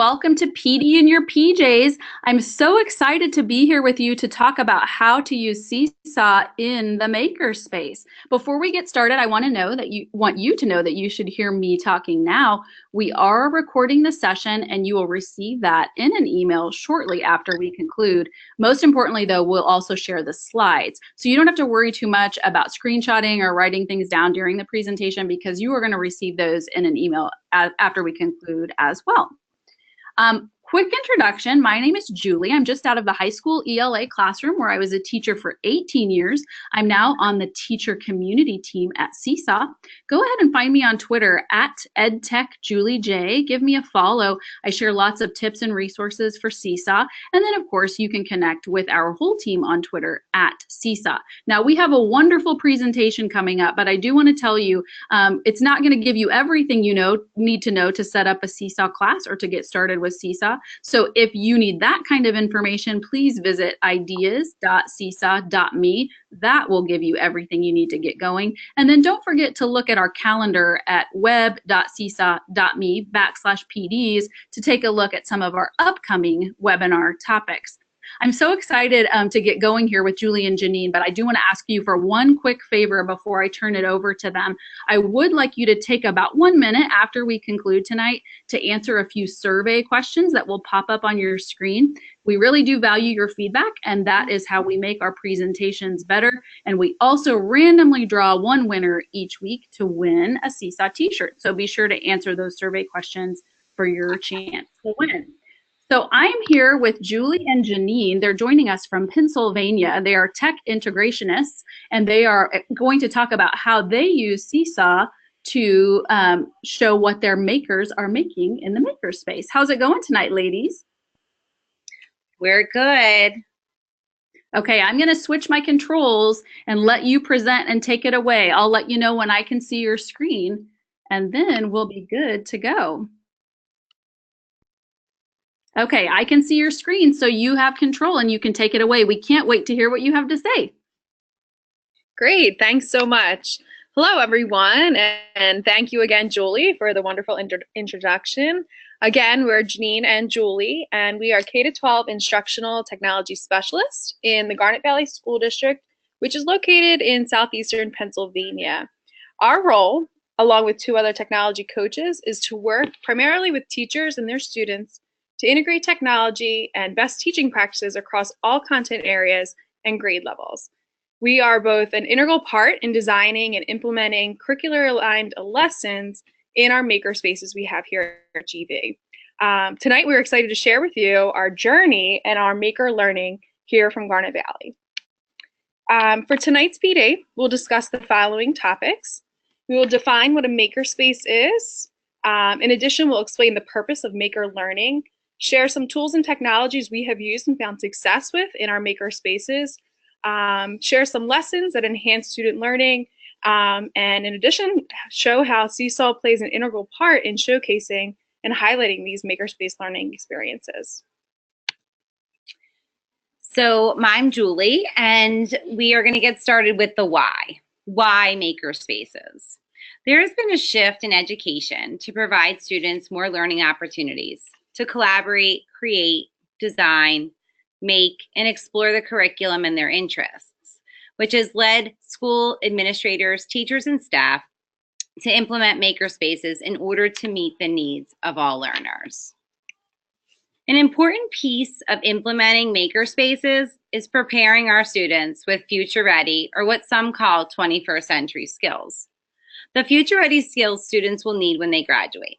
Welcome to PD in your PJs. I'm so excited to be here with you to talk about how to use Seesaw in the makerspace. Before we get started, I want you to know that you should hear me talking now. We are recording the session and you will receive that in an email shortly after we conclude. Most importantly, though, we'll also share the slides. So you don't have to worry too much about screenshotting or writing things down during the presentation because you are going to receive those in an email after we conclude as well. Quick introduction, my name is Julie. I'm just out of the high school ELA classroom where I was a teacher for 18 years. I'm now on the teacher community team at Seesaw. Go ahead and find me on Twitter at EdTechJulieJ. Give me a follow. I share lots of tips and resources for Seesaw. And then of course you can connect with our whole team on Twitter at Seesaw. Now we have a wonderful presentation coming up, but I do want to tell you it's not going to give you everything you need to know to set up a Seesaw class or to get started with Seesaw. So if you need that kind of information, please visit ideas.seesaw.me. That will give you everything you need to get going. And then don't forget to look at our calendar at web.seesaw.me/PDs to take a look at some of our upcoming webinar topics. I'm so excited to get going here with Julie and Janine, but I do want to ask you for one quick favor before I turn it over to them. I would like you to take about 1 minute after we conclude tonight to answer a few survey questions that will pop up on your screen. We really do value your feedback, and that is how we make our presentations better. And we also randomly draw one winner each week to win a Seesaw t-shirt. So be sure to answer those survey questions for your chance to win. So I'm here with Julie and Janine. They're joining us from Pennsylvania. They are tech integrationists, and they are going to talk about how they use Seesaw to show what their makers are making in the makerspace. How's it going tonight, ladies? We're good. Okay, I'm going to switch my controls and let you present and take it away. I'll let you know when I can see your screen, and then we'll be good to go. Okay, I can see your screen, so you have control and you can take it away. We can't wait to hear what you have to say. Great, thanks so much. Hello, everyone, and thank you again, Julie, for the wonderful introduction. Again, we're Janine and Julie, and we are K-12 instructional technology specialists in the Garnet Valley School District, which is located in southeastern Pennsylvania. Our role, along with 2 other technology coaches, is to work primarily with teachers and their students to integrate technology and best teaching practices across all content areas and grade levels. We are both an integral part in designing and implementing curricular-aligned lessons in our makerspaces we have here at GV. Tonight, we're excited to share with you our journey and our maker learning here from Garnet Valley. For tonight's PD, we'll discuss the following topics. We will define what a makerspace is. In addition, we'll explain the purpose of maker learning, share some tools and technologies we have used and found success with in our maker spaces, share some lessons that enhance student learning, and in addition, show how Seesaw plays an integral part in showcasing and highlighting these makerspace learning experiences. So I'm Julie, and we are going to get started with the why. Why makerspaces? There has been a shift in education to provide students more learning opportunities to collaborate, create, design, make, and explore the curriculum and their interests, which has led school administrators, teachers, and staff to implement makerspaces in order to meet the needs of all learners. An important piece of implementing makerspaces is preparing our students with future-ready, or what some call 21st century skills. The future-ready skills students will need when they graduate.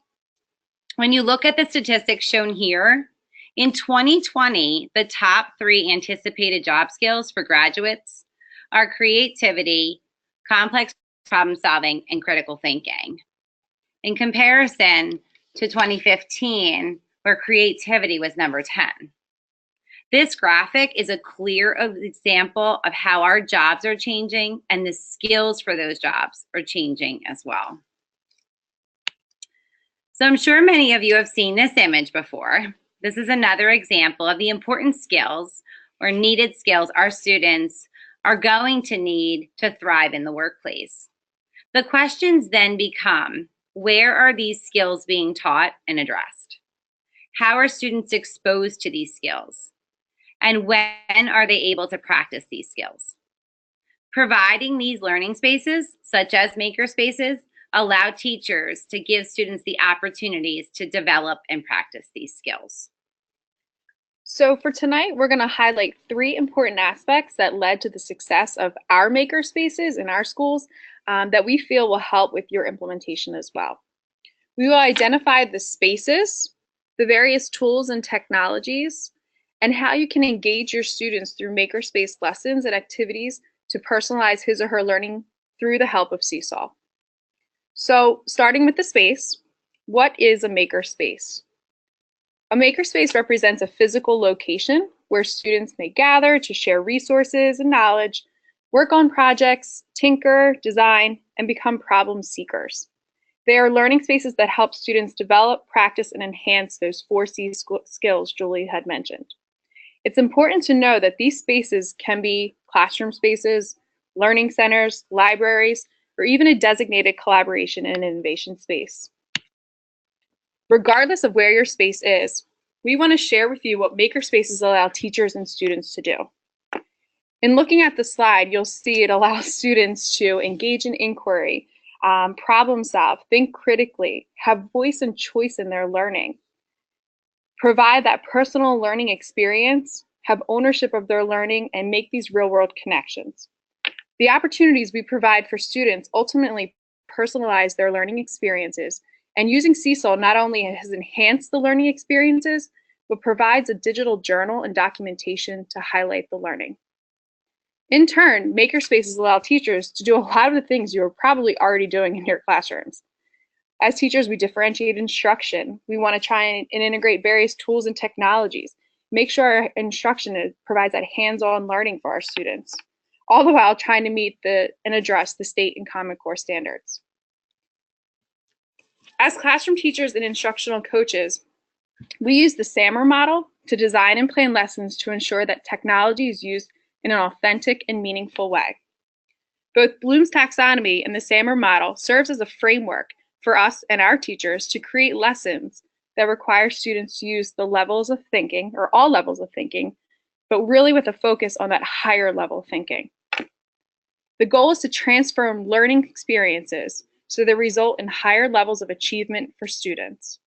When you look at the statistics shown here, in 2020, the top 3 anticipated job skills for graduates are creativity, complex problem solving, and critical thinking. In comparison to 2015, where creativity was number 10. This graphic is a clear example of how our jobs are changing and the skills for those jobs are changing as well. So I'm sure many of you have seen this image before. This is another example of the important skills or needed skills our students are going to need to thrive in the workplace. The questions then become, where are these skills being taught and addressed? How are students exposed to these skills? And when are they able to practice these skills? Providing these learning spaces, such as maker spaces, allow teachers to give students the opportunities to develop and practice these skills. So for tonight, we're going to highlight 3 important aspects that led to the success of our maker spaces in our schools that we feel will help with your implementation as well. We will identify the spaces, the various tools and technologies, and how you can engage your students through makerspace lessons and activities to personalize his or her learning through the help of Seesaw. So starting with the space, what is a makerspace? A makerspace represents a physical location where students may gather to share resources and knowledge, work on projects, tinker, design, and become problem seekers. They are learning spaces that help students develop, practice, and enhance those 4C skills Julie had mentioned. It's important to know that these spaces can be classroom spaces, learning centers, libraries, or even a designated collaboration and innovation space. Regardless of where your space is, we want to share with you what makerspaces allow teachers and students to do. In looking at the slide, you'll see it allows students to engage in inquiry, problem solve, think critically, have voice and choice in their learning, provide that personal learning experience, have ownership of their learning, and make these real-world connections. The opportunities we provide for students ultimately personalize their learning experiences, and using Seesaw not only has enhanced the learning experiences, but provides a digital journal and documentation to highlight the learning. In turn, makerspaces allow teachers to do a lot of the things you're probably already doing in your classrooms. As teachers, we differentiate instruction. We want to try and integrate various tools and technologies, make sure our instruction provides that hands-on learning for our students, all the while trying to meet and address the state and Common Core standards. As classroom teachers and instructional coaches, we use the SAMR model to design and plan lessons to ensure that technology is used in an authentic and meaningful way. Both Bloom's taxonomy and the SAMR model serves as a framework for us and our teachers to create lessons that require students to use the levels of thinking, or all levels of thinking, but really with a focus on that higher level thinking. The goal is to transform learning experiences so they result in higher levels of achievement for students.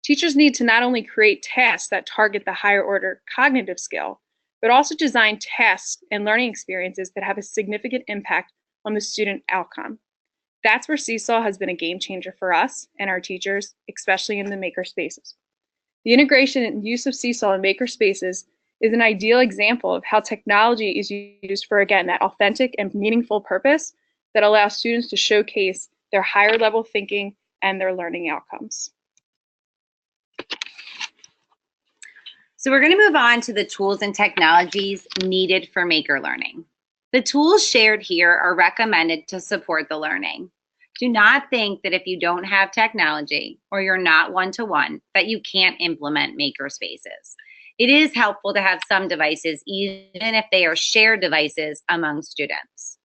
Teachers need to not only create tasks that target the higher order cognitive skill, but also design tasks and learning experiences that have a significant impact on the student outcome. That's where Seesaw has been a game changer for us and our teachers, especially in the makerspaces. The integration and use of Seesaw in makerspaces is an ideal example of how technology is used for, again, that authentic and meaningful purpose that allows students to showcase their higher level thinking and their learning outcomes. So we're going to move on to the tools and technologies needed for maker learning. The tools shared here are recommended to support the learning. Do not think that if you don't have technology or you're not one-to-one that you can't implement maker spaces. It is helpful to have some devices, even if they are shared devices among students.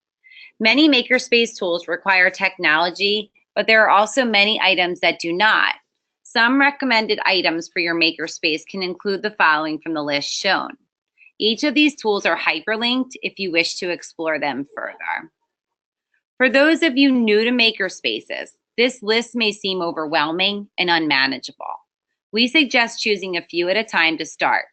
Many makerspace tools require technology, but there are also many items that do not. Some recommended items for your makerspace can include the following from the list shown. Each of these tools are hyperlinked if you wish to explore them further. For those of you new to makerspaces, this list may seem overwhelming and unmanageable. We suggest choosing a few at a time to start.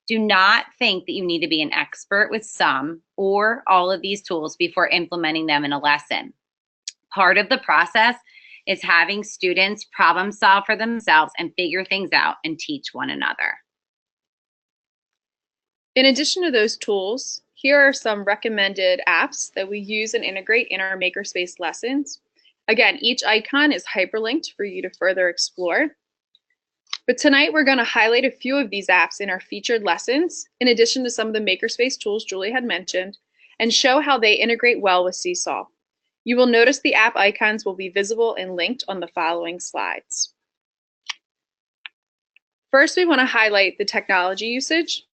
Do not think that you need to be an expert with some or all of these tools before implementing them in a lesson. Part of the process is having students problem solve for themselves and figure things out and teach one another. In addition to those tools, here are some recommended apps that we use and integrate in our makerspace lessons. Again, each icon is hyperlinked for you to further explore. But tonight we're going to highlight a few of these apps in our featured lessons, in addition to some of the makerspace tools Julie had mentioned, and show how they integrate well with Seesaw. You will notice the app icons will be visible and linked on the following slides. First, we want to highlight the technology usage.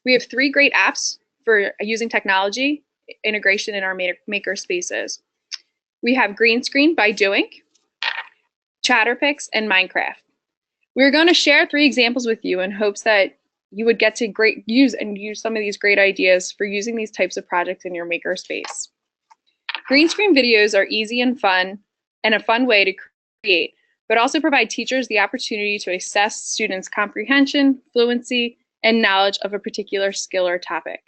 We have 3 great apps for using technology integration in our maker spaces. We have Green Screen by Doink, Chatterpix, and Minecraft. We're going to share 3 examples with you in hopes that you would get to use some of these great ideas for using these types of projects in your makerspace. Green screen videos are easy and fun, and a fun way to create, but also provide teachers the opportunity to assess students' comprehension, fluency, and knowledge of a particular skill or topic.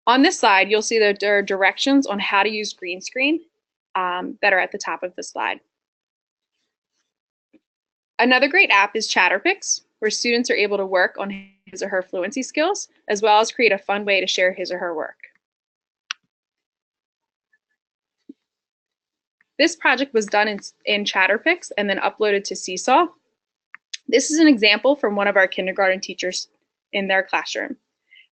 On this slide, you'll see that there are directions on how to use green screen that are at the top of the slide. Another great app is Chatterpix, where students are able to work on his or her fluency skills, as well as create a fun way to share his or her work. This project was done in Chatterpix and then uploaded to Seesaw. This is an example from one of our kindergarten teachers in their classroom.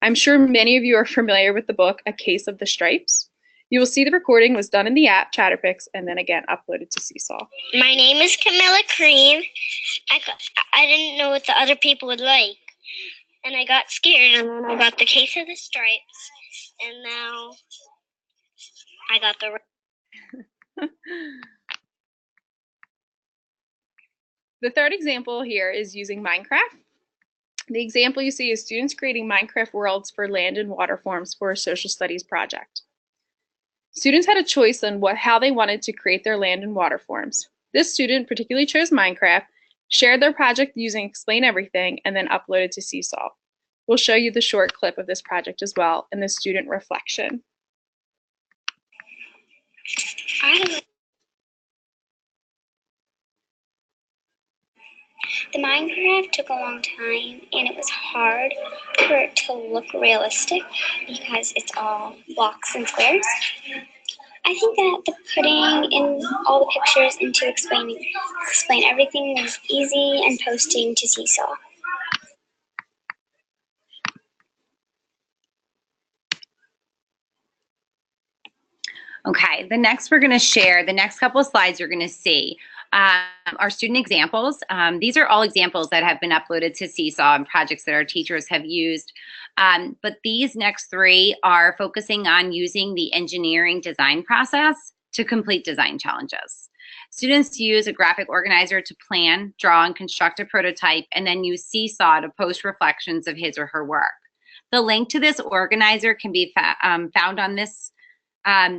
I'm sure many of you are familiar with the book, A Case of the Stripes. You will see the recording was done in the app Chatterpix and then again uploaded to Seesaw. My name is Camilla Cream. I didn't know what the other people would like, and I got scared, and then I got the Case of the Stripes, and now I got the... The third example here is using Minecraft. The example you see is students creating Minecraft worlds for land and water forms for a social studies project. Students had a choice on how they wanted to create their land and water forms. This student particularly chose Minecraft, shared their project using Explain Everything, and then uploaded to Seesaw. We'll show you the short clip of this project as well in the student reflection. The Minecraft took a long time, and it was hard for it to look realistic because it's all blocks and squares. I think that the putting in all the pictures into Explain Everything was easy, and posting to Seesaw. Okay, the next we're going to share, the next couple of slides you're going to see are student examples. These are all examples that have been uploaded to Seesaw and projects that our teachers have used. But these next 3 are focusing on using the engineering design process to complete design challenges. Students use a graphic organizer to plan, draw, and construct a prototype, and then use Seesaw to post reflections of his or her work. The link to this organizer can be found on this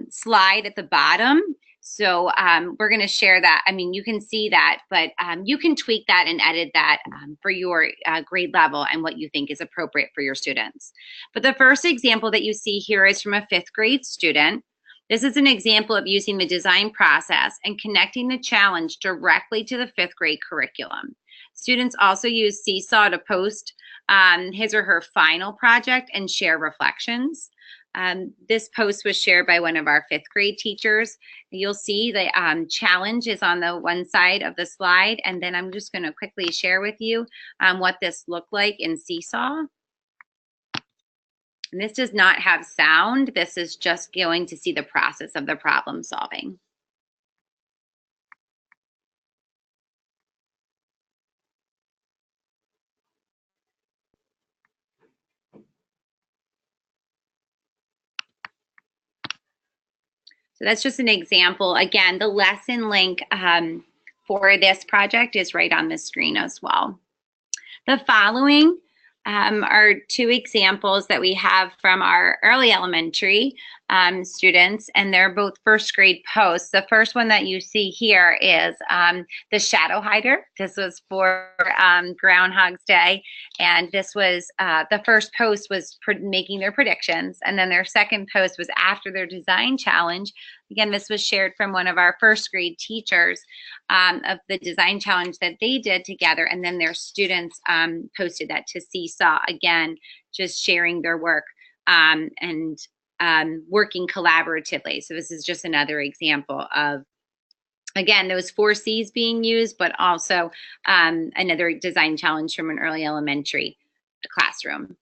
slide at the bottom. So we're going to share that. I mean, you can see that, but you can tweak that and edit that for your grade level and what you think is appropriate for your students. But the first example that you see here is from a 5th grade student. This is an example of using the design process and connecting the challenge directly to the 5th grade curriculum. Students also use Seesaw to post his or her final project and share reflections. This post was shared by one of our 5th grade teachers. You'll see the challenge is on the one side of the slide, and then I'm just going to quickly share with you what this looked like in Seesaw. And this does not have sound. This is just going to see the process of the problem solving. So that's just an example. Again, the lesson link for this project is right on the screen as well. The following are 2 examples that we have from our early elementary students, and they're both 1st grade posts. The first one that you see here is the shadow hider. This was for Groundhog's Day, and this was the first post was making their predictions, and then their second post was after their design challenge. Again, this was shared from one of our 1st grade teachers of the design challenge that they did together, and then their students posted that to Seesaw, again, just sharing their work and working collaboratively. So this is just another example of, again, those 4 C's being used, but also another design challenge from an early elementary classroom.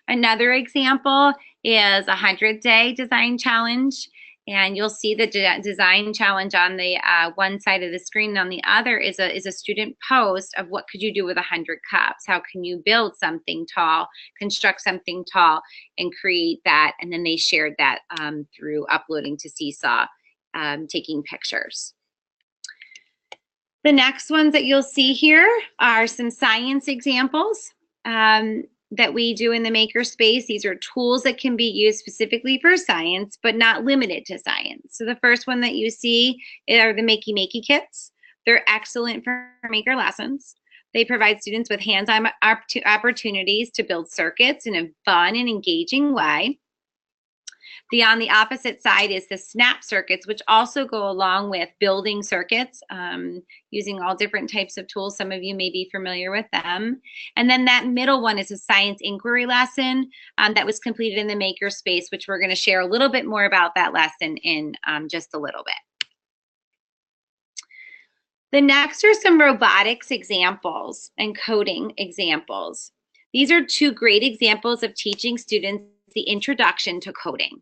Another example is a 100-day design challenge. And you'll see the design challenge on the one side of the screen. And on the other is a student post of what could you do with 100 cups? How can you build something tall, construct something tall, and create that? And then they shared that through uploading to Seesaw, taking pictures. The next ones that you'll see here are some science examples that we do in the makerspace. These are tools that can be used specifically for science, but not limited to science. So the first one that you see are the Makey Makey kits. They're excellent for maker lessons. They provide students with hands-on opportunities to build circuits in a fun and engaging way. On the opposite side is the snap circuits, which also go along with building circuits using all different types of tools. Some of you may be familiar with them. And then that middle one is a science inquiry lesson that was completed in the makerspace, which we're going to share a little bit more about that lesson in just a little bit. The next are some robotics examples and coding examples. These are two great examples of teaching students the introduction to coding.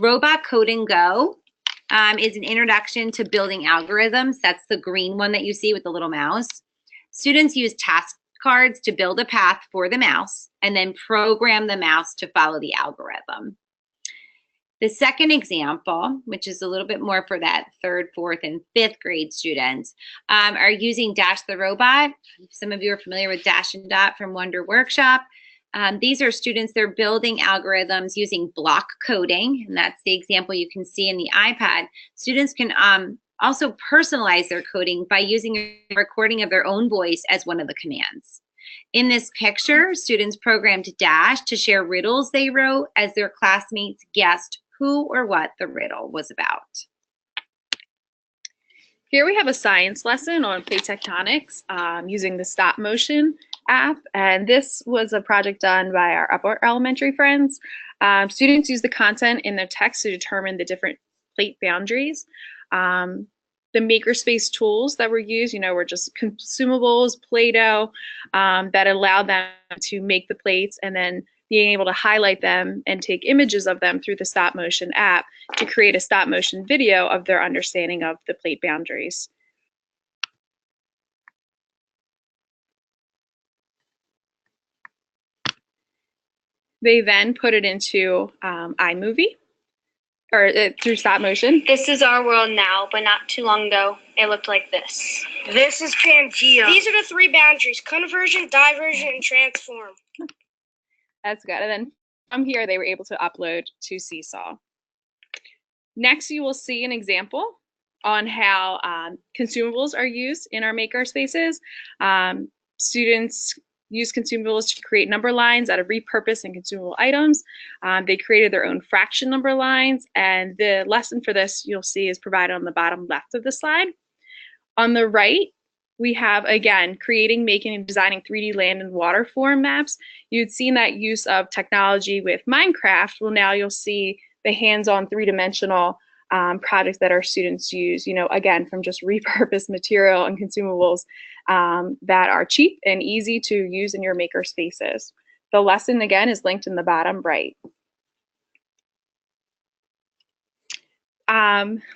Robot Code and Go is an introduction to building algorithms. That's the green one that you see with the little mouse. Students use task cards to build a path for the mouse and then program the mouse to follow the algorithm. The second example, which is a little bit more for that 3rd, 4th, and 5th grade students, are using Dash the Robot. Some of you are familiar with Dash and Dot from Wonder Workshop. These are students, they're building algorithms using block coding, and that's the example you can see in the iPad. Students can also personalize their coding by using a recording of their own voice as one of the commands. In this picture, students programmed Dash to share riddles they wrote as their classmates guessed who or what the riddle was about. Here we have a science lesson on plate tectonics using the stop motion app, and this was a project done by our upper elementary friends. Students use the content in their text to determine the different plate boundaries. The makerspace tools that were used, were just consumables, Play-Doh, that allowed them to make the plates and then being able to highlight them and take images of them through the stop motion app to create a stop motion video of their understanding of the plate boundaries. They then put it into iMovie, or through stop motion. This is our world now, but not too long ago, it looked like this. This is Pangea. These are the 3 boundaries: conversion, diversion, and transform. That's good. And then from here, they were able to upload to Seesaw. Next, you will see an example on how consumables are used in our maker spaces. Students use consumables to create number lines out of repurposed and consumable items. They created their own fraction number lines, and the lesson for this you'll see is provided on the bottom left of the slide. On the right, we have, again, creating, making, and designing 3D land and water form maps. You'd seen that use of technology with Minecraft. Well, now you'll see the hands-on 3-dimensional projects that our students use, again, from just repurposed material and consumables that are cheap and easy to use in your maker spaces. The lesson, again, is linked in the bottom right.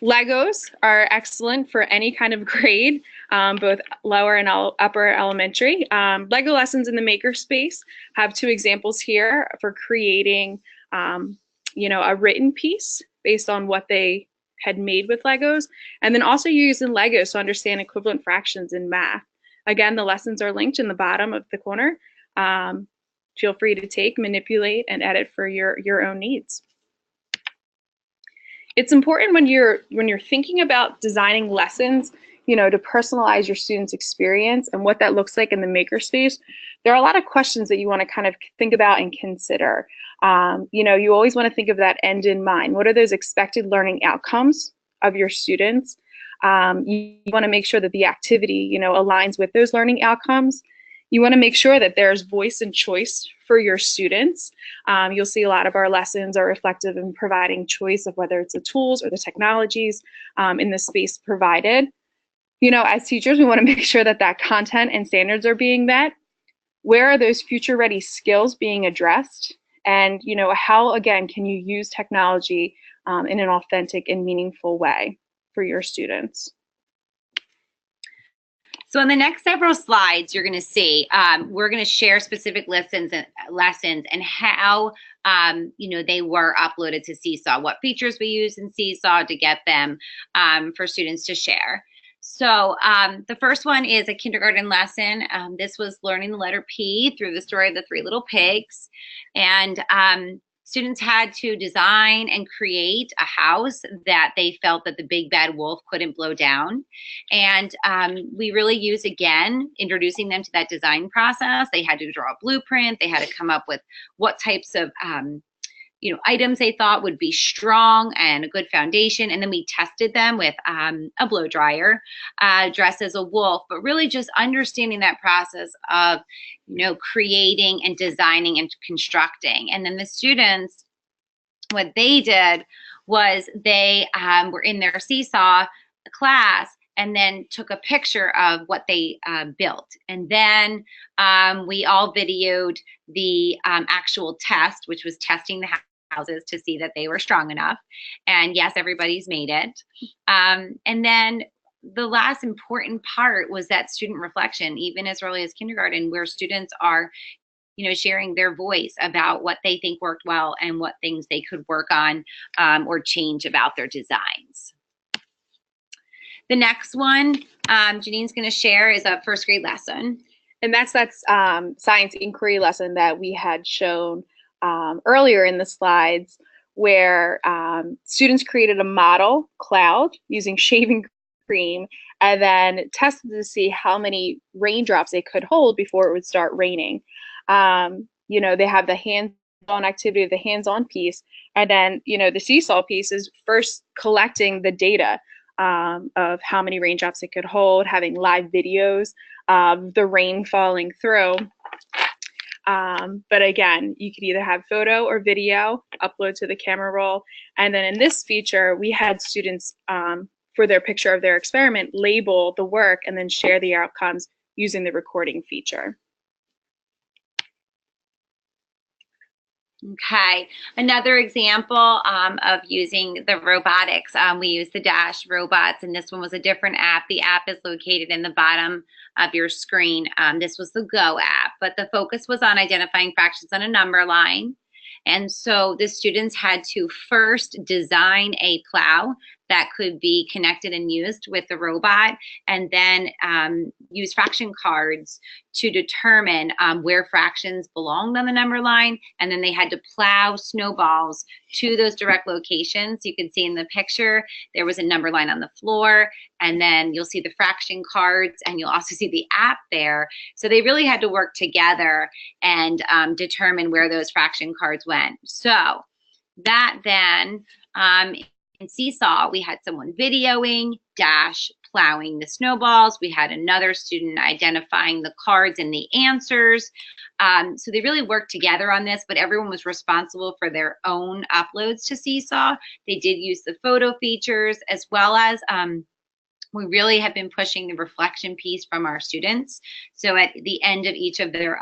Legos are excellent for any kind of grade, both lower and upper elementary. Lego lessons in the makerspace have 2 examples here for creating, a written piece based on what they had made with Legos, and then also using Legos to understand equivalent fractions in math. Again, the lessons are linked in the bottom of the corner. Feel free to take, manipulate, and edit for your own needs. It's important when you're thinking about designing lessons, to personalize your students' experience and what that looks like in the makerspace. There are a lot of questions that you want to kind of think about and consider. You always want to think of that end in mind. What are those expected learning outcomes of your students? You want to make sure that the activity, aligns with those learning outcomes. You want to make sure that there's voice and choice for your students. You'll see a lot of our lessons are reflective in providing choice of whether it's the tools or the technologies in the space provided. As teachers, we want to make sure that that content and standards are being met. Where are those future-ready skills being addressed? And, how, again, can you use technology in an authentic and meaningful way for your students? So in the next several slides, you're going to see we're going to share specific lessons and how they were uploaded to Seesaw, what features we use in Seesaw to get them for students to share. So the first one is a kindergarten lesson. This was learning the letter P through the story of the Three Little Pigs. And students had to design and create a house that they felt that the big bad wolf couldn't blow down. And we really used, again, introducing them to that design process. They had to draw a blueprint. They had to come up with what types of items they thought would be strong and a good foundation. And then we tested them with a blow dryer dressed as a wolf, but really just understanding that process of, creating and designing and constructing. And then the students, what they did was they were in their Seesaw class and then took a picture of what they built. And then we all videoed the actual test, which was testing the houses to see that they were strong enough. And yes, everybody's made it. And then the last important part was that student reflection, even as early as kindergarten, where students are sharing their voice about what they think worked well and what things they could work on or change about their designs. The next one Janine's going to share is a first grade lesson. And that's that science inquiry lesson that we had shown earlier in the slides, where students created a model cloud using shaving cream and then tested to see how many raindrops they could hold before it would start raining. They have the hands-on activity of the hands-on piece, and then the seesaw piece is first collecting the data of how many raindrops it could hold, having live videos of the rain falling through. But again, you could either have photo or video, upload to the camera roll. And then in this feature, we had students, for their picture of their experiment, label the work and then share the outcomes using the recording feature. Okay, another example of using the robotics. We use the Dash robots, and this one was a different app. The app is located in the bottom of your screen. This was the Go app, but the focus was on identifying fractions on a number line. And so the students had to first design a plow that could be connected and used with the robot, and then use fraction cards to determine where fractions belonged on the number line. And then they had to plow snowballs to those direct locations. You can see in the picture, there was a number line on the floor, and then you'll see the fraction cards, and you'll also see the app there. So they really had to work together and determine where those fraction cards went. So that then, in Seesaw, we had someone videoing, Dash plowing the snowballs. We had another student identifying the cards and the answers. So they really worked together on this, but everyone was responsible for their own uploads to Seesaw. They did use the photo features, as well as we really have been pushing the reflection piece from our students. So at the end of each of their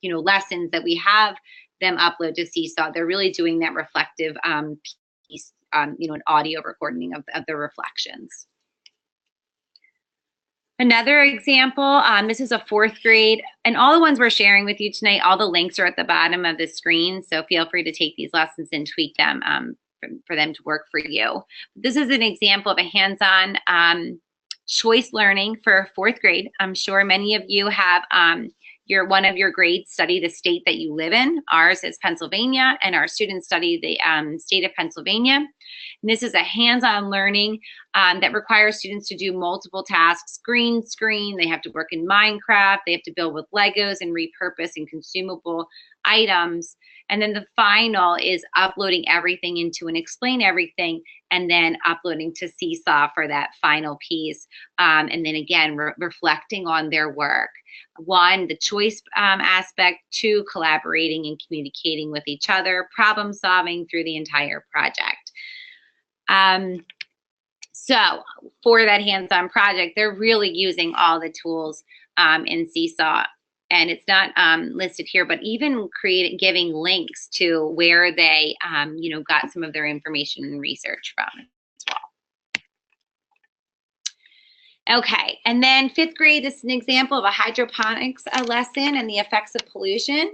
lessons that we have them upload to Seesaw, they're really doing that reflective piece. An audio recording of the reflections. Another example, this is a fourth grade, and all the ones we're sharing with you tonight, all the links are at the bottom of the screen, so feel free to take these lessons and tweak them for them to work for you. This is an example of a hands-on choice learning for fourth grade. I'm sure many of you have one of your grades study the state that you live in. Ours is Pennsylvania, and our students study the state of Pennsylvania. And this is a hands-on learning that requires students to do multiple tasks, green screen, they have to work in Minecraft, they have to build with Legos and repurpose and consumable items. And then the final is uploading everything into an explain everything, and then uploading to Seesaw for that final piece. And then again, reflecting on their work. One, the choice aspect. Two, collaborating and communicating with each other, problem solving through the entire project. So for that hands-on project, they're really using all the tools in Seesaw. And it's not listed here, but even giving links to where they, got some of their information and research from as well. Okay, and then fifth grade, this is an example of a hydroponics lesson and the effects of pollution.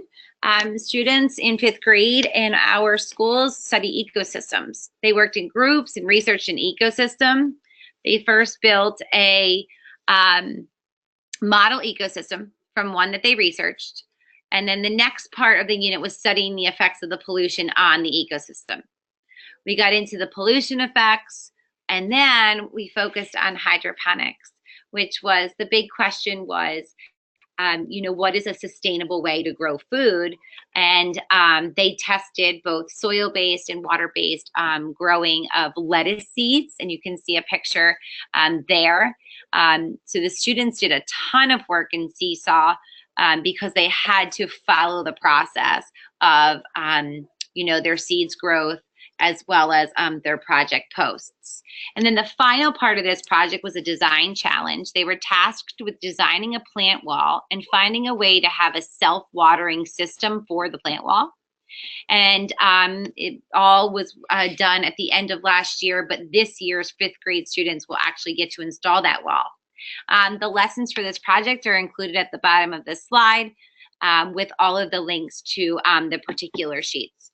Students in fifth grade in our schools study ecosystems. They worked in groups and researched an ecosystem. They first built a model ecosystem from one that they researched. And then the next part of the unit was studying the effects of the pollution on the ecosystem. We got into the pollution effects, and then we focused on hydroponics, which was the big question was, what is a sustainable way to grow food? And they tested both soil-based and water-based growing of lettuce seeds. And you can see a picture there. So the students did a ton of work in Seesaw because they had to follow the process of, their seeds growth as well as their project posts. And then the final part of this project was a design challenge. They were tasked with designing a plant wall and finding a way to have a self-watering system for the plant wall. And it all was done at the end of last year, but this year's 5th grade students will actually get to install that wall. The lessons for this project are included at the bottom of this slide with all of the links to the particular sheets.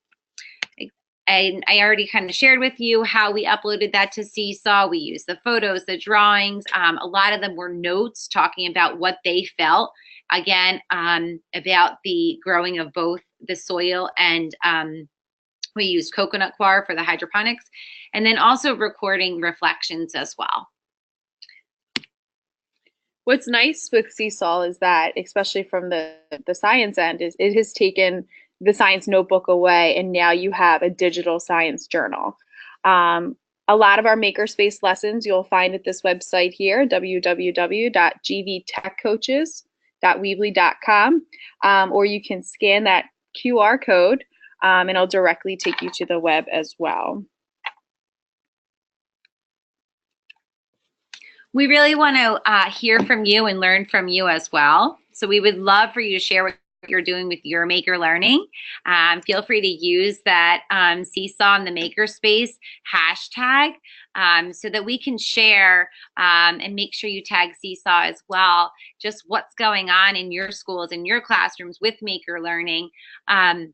And I already kind of shared with you how we uploaded that to Seesaw. We used the photos, the drawings. A lot of them were notes talking about what they felt, again, about the growing of both the soil and we used coconut coir for the hydroponics, and then also recording reflections as well. What's nice with Seesaw is that, especially from the science end, is it has taken the science notebook away, and now you have a digital science journal. A lot of our makerspace lessons you'll find at this website here, www.gvtechcoaches.weebly.com, or you can scan that QR code and it'll directly take you to the web as well. We really want to hear from you and learn from you as well. So we would love for you to share what you're doing with your maker learning. Feel free to use that Seesaw in the Makerspace hashtag so that we can share and make sure you tag Seesaw as well, just what's going on in your schools, in your classrooms with maker learning. And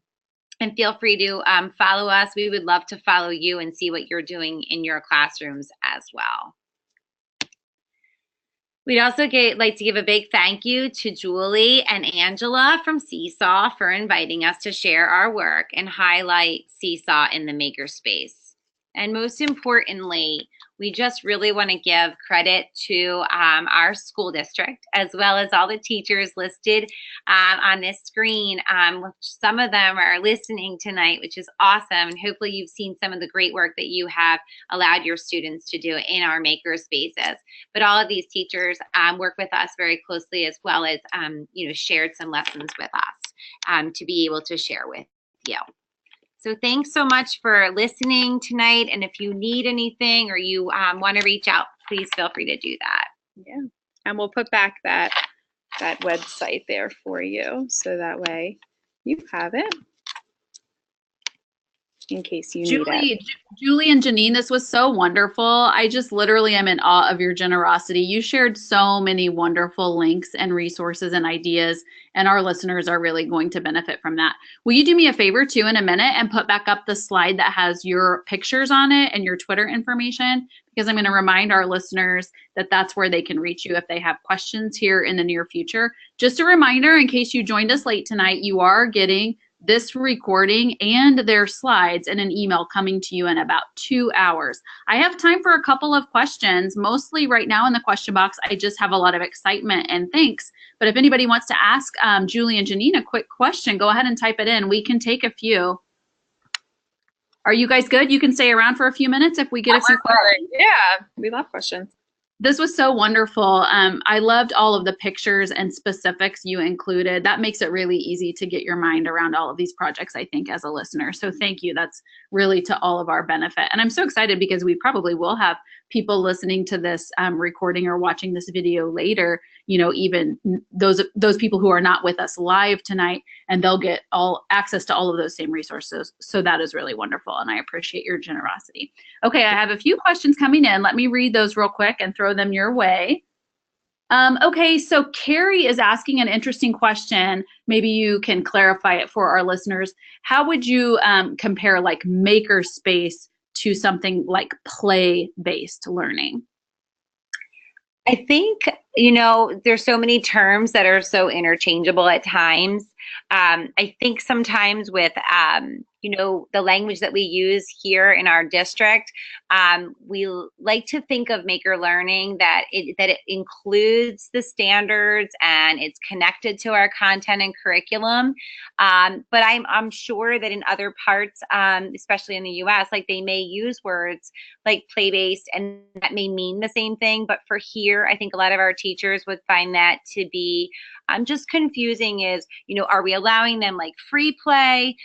feel free to follow us. We would love to follow you and see what you're doing in your classrooms as well. We'd also like to give a big thank you to Julie and Angela from Seesaw for inviting us to share our work and highlight Seesaw in the makerspace. And most importantly, we just really want to give credit to our school district, as well as all the teachers listed on this screen. Which some of them are listening tonight, which is awesome. And hopefully you've seen some of the great work that you have allowed your students to do in our maker spaces. But all of these teachers work with us very closely, as well as shared some lessons with us to be able to share with you. So thanks so much for listening tonight. And if you need anything or you want to reach out, please feel free to do that. Yeah, and we'll put back that website there for you, so that way you have it in case you need it. Julie and Janine, this was so wonderful. I just literally am in awe of your generosity. You shared so many wonderful links and resources and ideas, and our listeners are really going to benefit from that. Will you do me a favor too in a minute and put back up the slide that has your pictures on it and your Twitter information? Because I'm going to remind our listeners that that's where they can reach you if they have questions here in the near future. Just a reminder, in case you joined us late tonight, you are getting this recording and their slides in an email coming to you in about 2 hours. I have time for a couple of questions. Mostly right now in the question box, I just have a lot of excitement and thanks. But if anybody wants to ask Julie and Janine a quick question, go ahead and type it in. We can take a few. Are you guys good? You can stay around for a few minutes if we get a few questions. Yeah, we love questions. This was so wonderful. I loved all of the pictures and specifics you included. That makes it really easy to get your mind around all of these projects, I think, as a listener. So thank you. That's really to all of our benefit. And I'm so excited because we probably will have people listening to this recording or watching this video later, even those people who are not with us live tonight, and they'll get all access to all of those same resources. So that is really wonderful, and I appreciate your generosity. Okay, I have a few questions coming in. Let me read those real quick and throw them your way. Okay, so Carrie is asking an interesting question. Maybe you can clarify it for our listeners. How would you compare like makerspace to something like play-based learning? I think, there's so many terms that are so interchangeable at times. I think sometimes with, the language that we use here in our district, we like to think of maker learning that it includes the standards and it's connected to our content and curriculum. But I'm sure that in other parts, especially in the U.S., like they may use words like play-based, and that may mean the same thing. But for here, I think a lot of our teachers would find that to be just confusing. Is, are we allowing them like free play?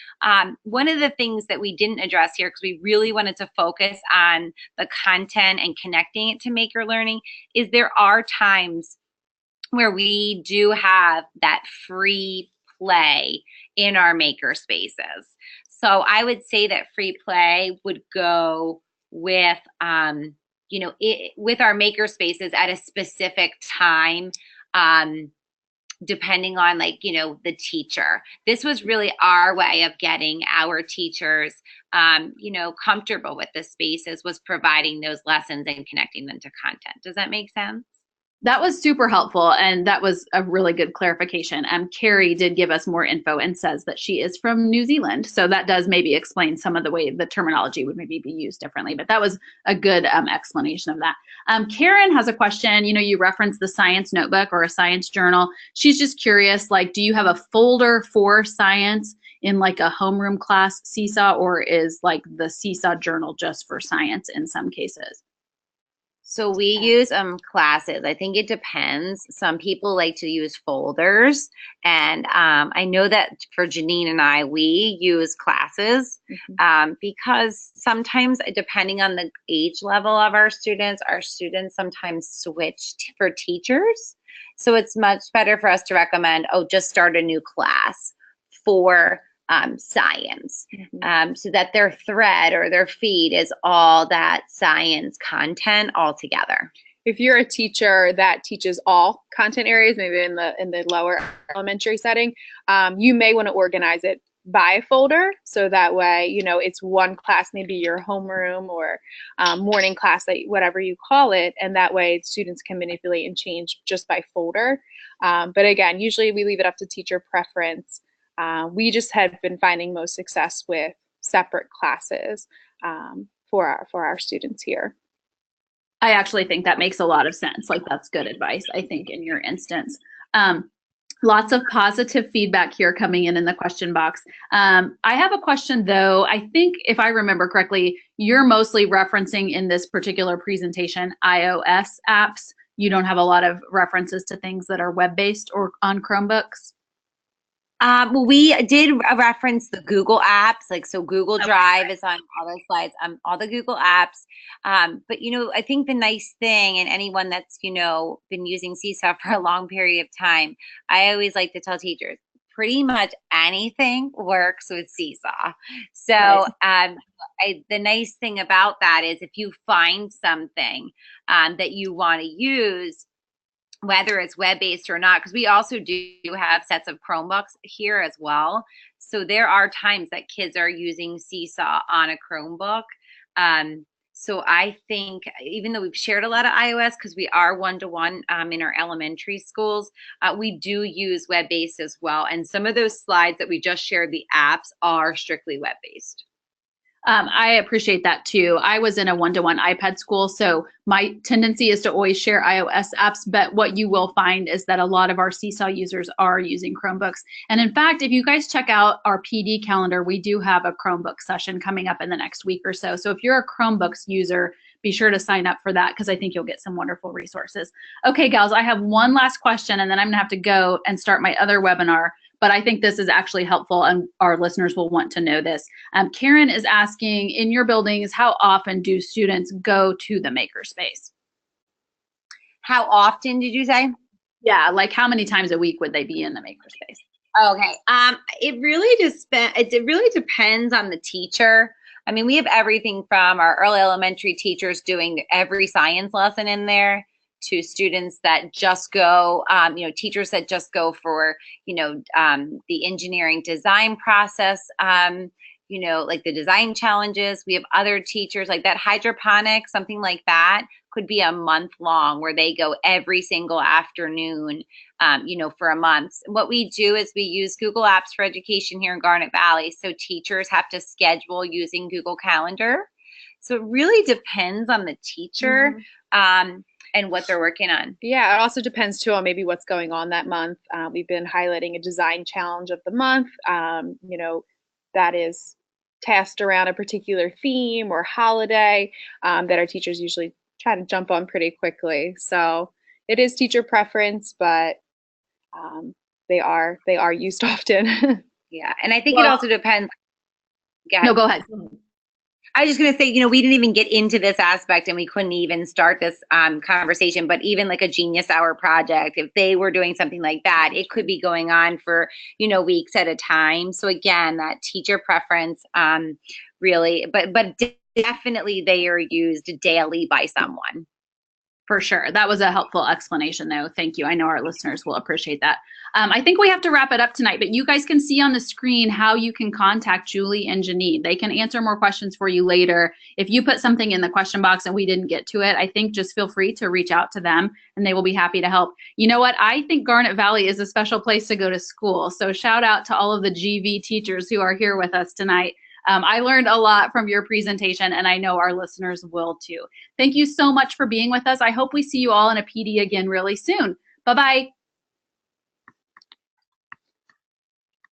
One of the things that we didn't address here, because we really wanted to focus on the content and connecting it to maker learning, is there are times where we do have that free play in our maker spaces. So I would say that free play would go with, with our maker spaces at a specific time, depending on the teacher. This was really our way of getting our teachers, comfortable with the spaces, was providing those lessons and connecting them to content. Does that make sense? That was super helpful, and that was a really good clarification. Carrie did give us more info and says that she is from New Zealand, so that does maybe explain some of the way the terminology would maybe be used differently, but that was a good explanation of that. Karen has a question. You referenced the science notebook or a science journal. She's just curious, do you have a folder for science in like a homeroom class Seesaw, or is like the Seesaw journal just for science in some cases? So we use classes. I think it depends. Some people like to use folders, and I know that for Janine and I, we use classes because sometimes, depending on the age level of our students sometimes switch for teachers. So it's much better for us to recommend, just start a new class for science, so that their thread or their feed is all that science content all together. If you're a teacher that teaches all content areas, maybe in the lower elementary setting, you may want to organize it by folder, so that way it's one class, maybe your homeroom or morning class, whatever you call it, and that way students can manipulate and change just by folder. But again, usually we leave it up to teacher preference. We just have been finding most success with separate classes for our students here. I actually think that makes a lot of sense. That's good advice, I think, in your instance. Lots of positive feedback here coming in the question box. I have a question, though. I think if I remember correctly, you're mostly referencing in this particular presentation iOS apps. You don't have a lot of references to things that are web-based or on Chromebooks. Well, we did reference the Google apps, so Google Drive is on all the slides, all the Google apps. But, I think the nice thing, and anyone that's, been using Seesaw for a long period of time, I always like to tell teachers, pretty much anything works with Seesaw. So the nice thing about that is if you find something that you want to use, whether it's web-based or not, because we also do have sets of Chromebooks here as well. So there are times that kids are using Seesaw on a Chromebook. So I think, even though we've shared a lot of iOS, because we are one-to-one in our elementary schools, we do use web-based as well. And some of those slides that we just shared, the apps, are strictly web-based. I appreciate that too. I was in a one-to-one iPad school, so my tendency is to always share iOS apps, but what you will find is that a lot of our Seesaw users are using Chromebooks. And in fact, if you guys check out our PD calendar, we do have a Chromebook session coming up in the next week or so. So if you're a Chromebooks user, be sure to sign up for that, because I think you'll get some wonderful resources. Okay, gals, I have one last question, and then I'm gonna have to go and start my other webinar. But I think this is actually helpful, and our listeners will want to know this. Karen is asking, in your buildings, how often do students go to the makerspace? How often did you say? Yeah, how many times a week would they be in the makerspace? Okay, it really depends on the teacher. I mean, we have everything from our early elementary teachers doing every science lesson in there, to students that just go, teachers that just go for, the engineering design process, like the design challenges. We have other teachers like that hydroponic, something like that, could be a month long where they go every single afternoon, for a month. What we do is we use Google Apps for Education here in Garnet Valley. So teachers have to schedule using Google Calendar. So it really depends on the teacher. And what they're working on. Yeah, it also depends too on maybe what's going on that month. We've been highlighting a design challenge of the month, that is tasked around a particular theme or holiday that our teachers usually try to jump on pretty quickly. So it is teacher preference, but they are used often. Yeah, and I think it also depends. No, go ahead. I was just going to say, we didn't even get into this aspect and we couldn't even start this conversation, but even like a Genius Hour project, if they were doing something like that, it could be going on for, weeks at a time. So again, that teacher preference really, but definitely they are used daily by someone. For sure. That was a helpful explanation, though. Thank you. I know our listeners will appreciate that. I think we have to wrap it up tonight, but you guys can see on the screen how you can contact Julie and Janine. They can answer more questions for you later. If you put something in the question box and we didn't get to it, I think just feel free to reach out to them and they will be happy to help. You know what? I think Garnet Valley is a special place to go to school. So shout out to all of the GV teachers who are here with us tonight. I learned a lot from your presentation, and I know our listeners will too. Thank you so much for being with us. I hope we see you all in a PD again really soon. Bye-bye.